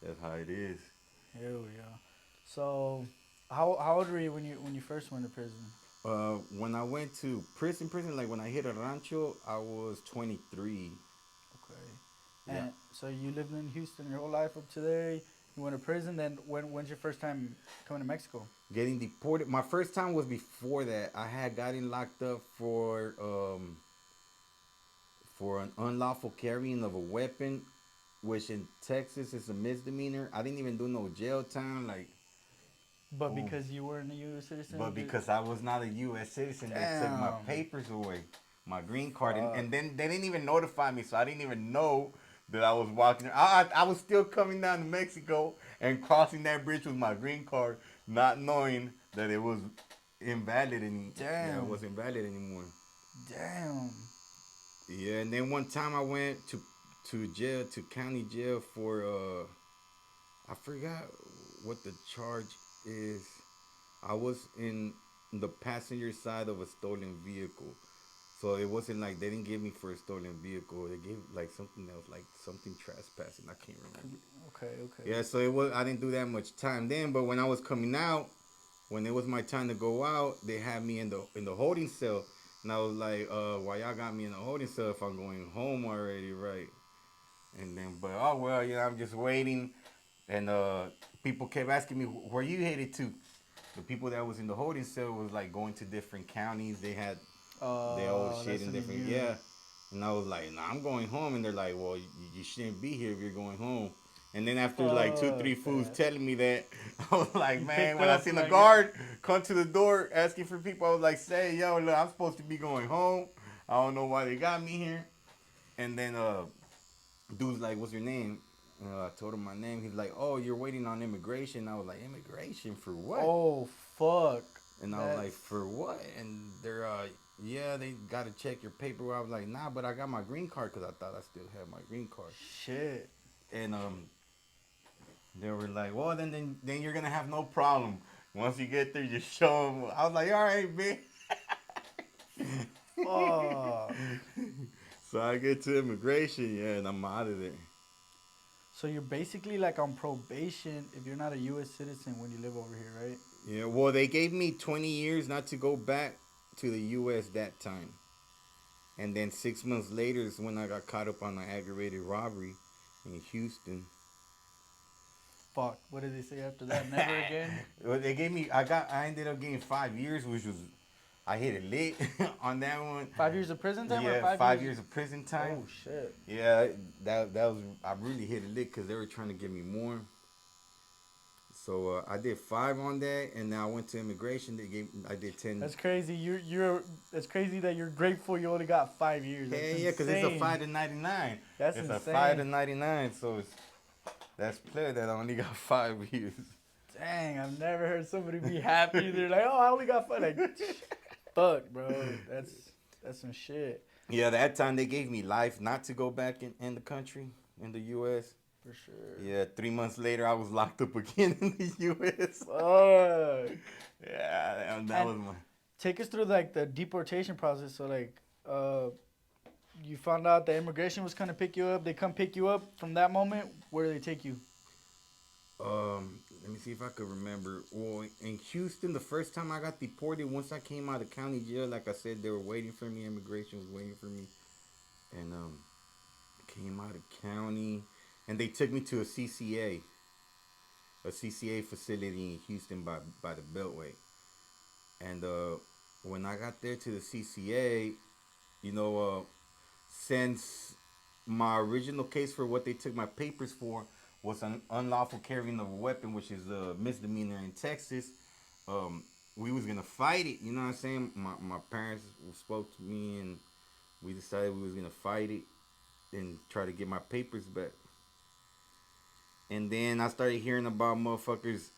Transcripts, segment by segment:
That's how it is. Hell yeah. So, how old were you when you first went to prison? When I went to prison, like when I hit a rancho, I was 23. Okay. Yeah. And so you lived in Houston your whole life up to there. You went to prison. Then when's your first time coming to Mexico? Getting deported. My first time was before that. I had gotten locked up for an unlawful carrying of a weapon, which in Texas is a misdemeanor. I didn't even do no jail time. Like, But oh, because you weren't a U.S. but citizen, because I was not a U.S. citizen, they took my damn. papers away, my green card, Fuck. and then they didn't even notify me, so I didn't even know that I was walking. I was still coming down to Mexico and crossing that bridge with my green card, not knowing that it was invalid and yeah, it Damn. was invalid anymore. Damn. Yeah, and then one time I went to jail, to county jail for I forgot what the charge is. I was in the passenger side of a stolen vehicle. So it wasn't like they didn't give me for a stolen vehicle. They gave like something else, like something trespassing. I can't remember. Okay. Okay. Yeah, so it was. I didn't do that much time then. But when I was coming out, when it was my time to go out, they had me in the holding cell, and I was like, why y'all got me in the holding cell if I'm going home already, right? And then, but oh well, I'm just waiting, and people kept asking me where you headed to. The people that was in the holding cell was like going to different counties. They had their old shit Less in than a different, year. yeah. And I was like, nah, I'm going home. And they're like, well, you shouldn't be here if you're going home. And then after like two, Fuck three fools that. telling me that, I was like, You man, picked when I up seen the like, guard come to the door asking for people, I was like, say, yo, look, I'm supposed to be going home. I don't know why they got me here. And then dude's like, what's your name? I told him my name. He's like, oh, you're waiting on immigration. I was like, immigration for what? oh fuck. And I was like, That's for what? And they're, yeah, they got to check your paperwork. I was like, nah, but I got my green card because I thought I still had my green card. shit. And they were like, well, then you're going to have no problem. Once you get there, just show them. I was like, all right, man. Fuck. So I get to immigration, yeah, and I'm out of there. So you're basically like on probation if you're not a U.S. citizen when you live over here, right? Yeah, well, they gave me 20 years not to go back to the U.S. that time. And then 6 months later is when I got caught up on an aggravated robbery in Houston. Fuck. What did they say after that? Never again. Well, they gave me. I ended up getting 5 years, which was I hit it lit on that one. 5 years of prison time or Yeah, five five years? years of prison time. Oh shit. Yeah, that was I really hit it lit because they were trying to give me more. So I did 5 on that, and now I went to immigration. They gave I did 10. That's crazy. You're. That's crazy that you're grateful you only got 5 years. That's Hell yeah, because it's a insane. 5 to 99. That's It's a 5 to 99, insane. so that's clear that I only got 5 years. Dang, I've never heard somebody be happy. They're like, oh, I only got 5. Like, fuck, bro. That's some shit Yeah, that time they gave me life not to go back in the country, in the U.S. for sure. Yeah, 3 months later, I was locked up again in the U.S. Fuck. Yeah, that And was my. take us through like the deportation process. So like, uh, you found out the immigration was gonna pick you up. They come pick you up from that moment. Where do they take you? Let me see if I could remember. Well, in Houston, the first time I got deported, once I came out of county jail, like I said, they were waiting for me. Immigration was waiting for me, and came out of county, and they took me to a CCA facility in Houston by the Beltway. And when I got there to the CCA, you know, since my original case for what they took my papers for was an unlawful carrying of a weapon, which is a misdemeanor in Texas, we was gonna fight it. You know what I'm saying? My parents spoke to me, and we decided we was gonna fight it and try to get my papers back. And then I started hearing about motherfuckers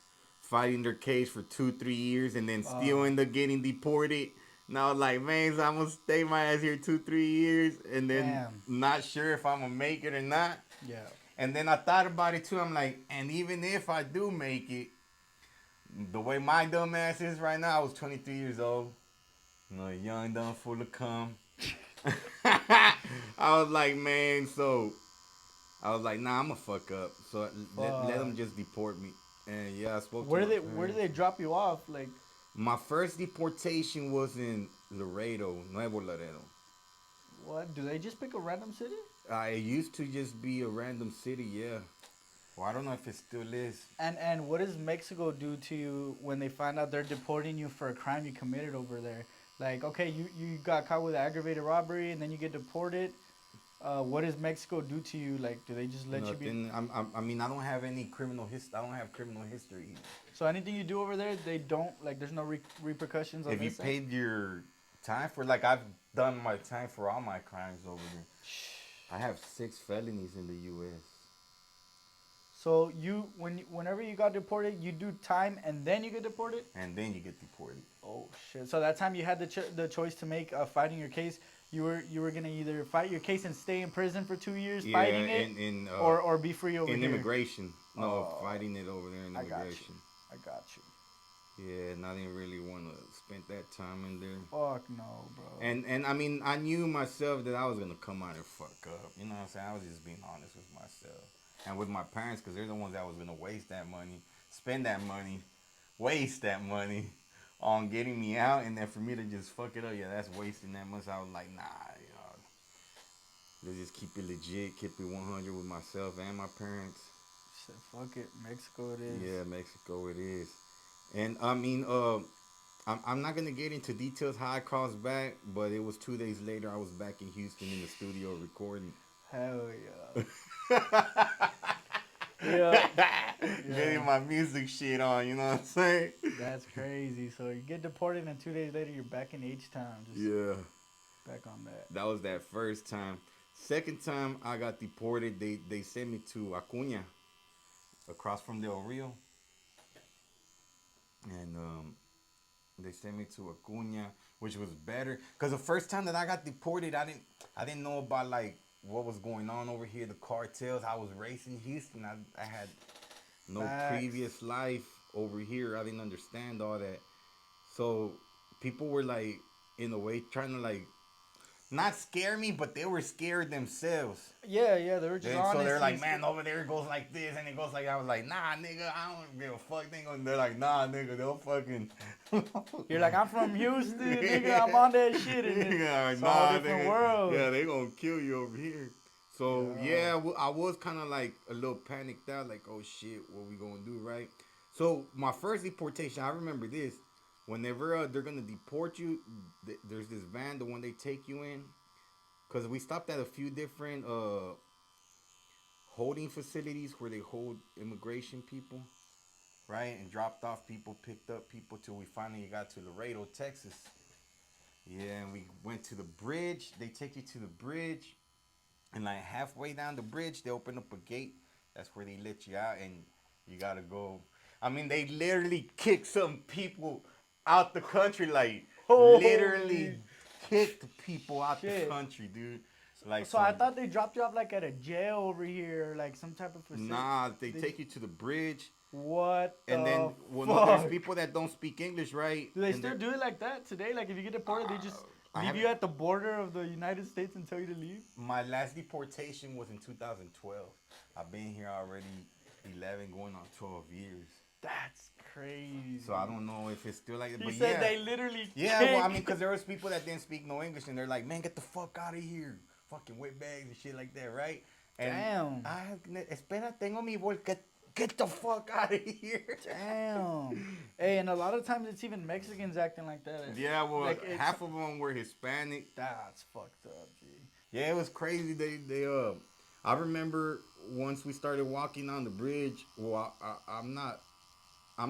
fighting their case for 2, 3 years and then still Uh, end up getting deported. And I was like, man, so I'm gonna stay my ass here 2, 3 years and then damn. not sure if I'm gonna make it or not. Yeah. And then I thought about it too. I'm like, and even if I do make it, the way my dumb ass is right now, I was 23 years old, you know, young, dumb, full of cum. I was like, man, so I was like, nah, I'm a fuck up. So let them Fuck. just deport me. And yeah, I spoke to Where my did they parents. drop you off? Like, My first deportation was in Laredo, Nuevo Laredo. what? Do they just pick a random city? I used to just be a random city, yeah. Well, I don't know if it still is. And what does Mexico do to you when they find out they're deporting you for a crime you committed over there? Like, okay, you got caught with aggravated robbery and then you get deported. What does Mexico do to you? Like, do they just let you be? Nothing. I mean, I don't have any criminal history. I don't have criminal history. So anything you do over there, they don't like. There's no repercussions on If you this side. paid your time for, like, I've done my time for all my crimes over there. I have 6 felonies in the U.S. So whenever you got deported, you do time and then you get deported. And then you get deported. Oh shit! So that time you had the choice to make fighting your case. You were gonna either fight your case and stay in prison for 2 years Yeah, fighting it, or be free over in here. immigration. No, Oh, fighting it over there in I got you. immigration. I got you. Yeah, and I didn't really want to spend that time in there. Fuck no, bro. And I mean, I knew myself that I was gonna come out and fuck up. You know what I'm saying? I was just being honest with myself and with my parents, because they're the ones that was gonna waste that money, spend that money, waste that money on getting me out, and then for me to just fuck it up, yeah, that's wasting that much. I was like, nah, you know, let's just keep it legit, keep it 100 with myself and my parents. Shit, fuck it, Mexico it is. Yeah, Mexico it is. And I mean, I'm not gonna get into details how I crossed back, but it was 2 days later. I was back in Houston in the studio recording. Hell yeah. Yeah. Getting my music shit on, you know what I'm saying? That's crazy. So you get deported, and 2 days later you're back in H Town. Just Yeah, back on that. that was that first time. Second time I got deported, they sent me to Acuña, across from Del Rio, and they sent me to Acuña, which was better. Cause the first time that I got deported, I didn't know about like what was going on over here, the cartels. I was raised in Houston. I had no Facts. previous life over here. I didn't understand all that. So people were like, in a way, trying to like not scare me, but they were scared themselves. Yeah, they were just And so they're like, honest. man, over there it goes like this, and it goes like, I was like, nah, nigga, I don't give a fuck. They're like, nah, nigga, they'll fucking. You're like, I'm from Houston, nigga. I'm on that shit. And Yeah, it's nah, all different nigga. world. Yeah, they gonna kill you over here. So Yeah. yeah, I was kind of like a little panicked out, like, oh shit, what we gonna do, right? So my first deportation, I remember this. Whenever they're gonna deport you, there's this van, the one they take you in, because we stopped at a few different holding facilities where they hold immigration people, right? And dropped off people, picked up people till we finally got to Laredo, Texas. Yeah, and we went to the bridge. They take you to the bridge, and like halfway down the bridge, they open up a gate. That's where they let you out, and you gotta go. I mean, they literally kicked some people out the country, like literally Holy kicked people out the shit. country, dude. Like So I some. thought they dropped you off like at a jail over here, like some type of facility. Nah, they take you to the bridge, What and the then well, no, there's fuck? people that don't speak English, right? Do they And still do it like that today? Like if you get deported, they just I leave haven't. you at the border of the United States and tell you to leave? My last deportation was in 2012. I've been here already 11, going on 12 years. That's crazy. So I don't know if it's still like that. He But said yeah. they literally Yeah, well, I mean, kick- because there was people that didn't speak no English, and they're like, man, get the fuck out of here. Fucking wet bags and shit like that, right? And Damn. Espera, tengo mi bol. Get the fuck out of here. Damn. Hey, and a lot of times it's even Mexicans acting like that. Yeah, well, Like, it's- half of them were Hispanic. That's fucked up, G. Yeah, it was crazy. I remember once we started walking on the bridge. Well, I'm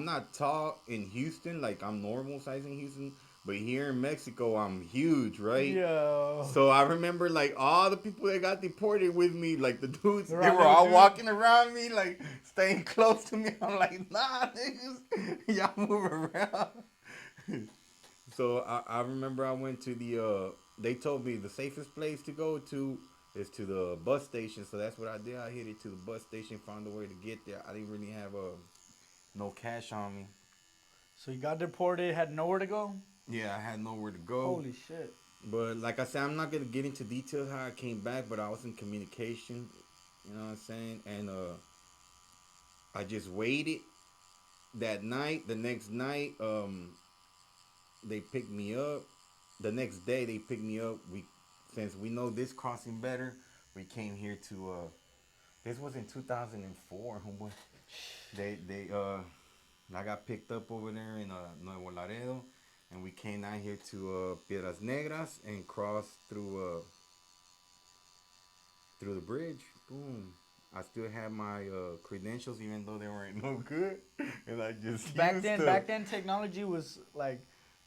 not tall in Houston, like I'm normal size in Houston, but here in Mexico I'm huge, right? Yo. So I remember like all the people that got deported with me, like the dudes, They're they all were little all dudes. walking around me, like staying close to me. I'm like, nah, niggas, y'all move around. So I remember I went to they told me the safest place to go to is to the bus station. So that's what I did. I hit it to the bus station, found a way to get there. I didn't really have no cash on me. So you got deported, had nowhere to go? Yeah, I had nowhere to go. Holy shit. But like I said, I'm not gonna get into details how I came back, but I was in communication. You know what I'm saying? And I just waited that night. The next night, they picked me up. The next day, they picked me up. We, since we know this crossing better, we came here to. This was in 2004. Homeboy. They I got picked up over there in Nuevo Laredo, and we came down here to Piedras Negras and crossed through the bridge. Boom. I still had my credentials, even though they weren't no good, and I just Back used then, them. back then, technology was like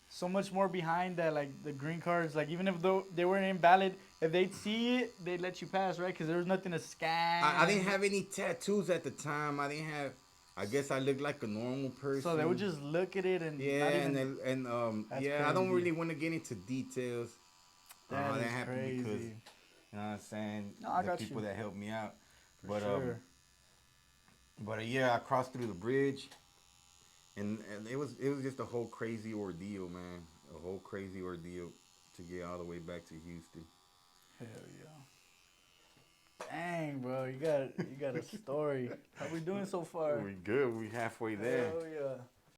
so much more behind that. Like the green cards, like even if though they weren't invalid, if they'd see it, they'd let you pass, right? Because there was nothing to scan. I didn't have any tattoos at the time. I didn't have. I guess I looked like a normal So they would person. just look at it and not Yeah, even. That's yeah, I don't crazy. really want to get into details on That how that is happened because crazy. you know what I'm saying, No, I the got people you that helped me out. for But sure. yeah, I crossed through the bridge, and it was just a whole crazy ordeal, man. A whole crazy ordeal to get all the way back to Houston. Hell yeah. Dang, bro, you got a story. How we doing so far? We good. We halfway there. Hell yeah.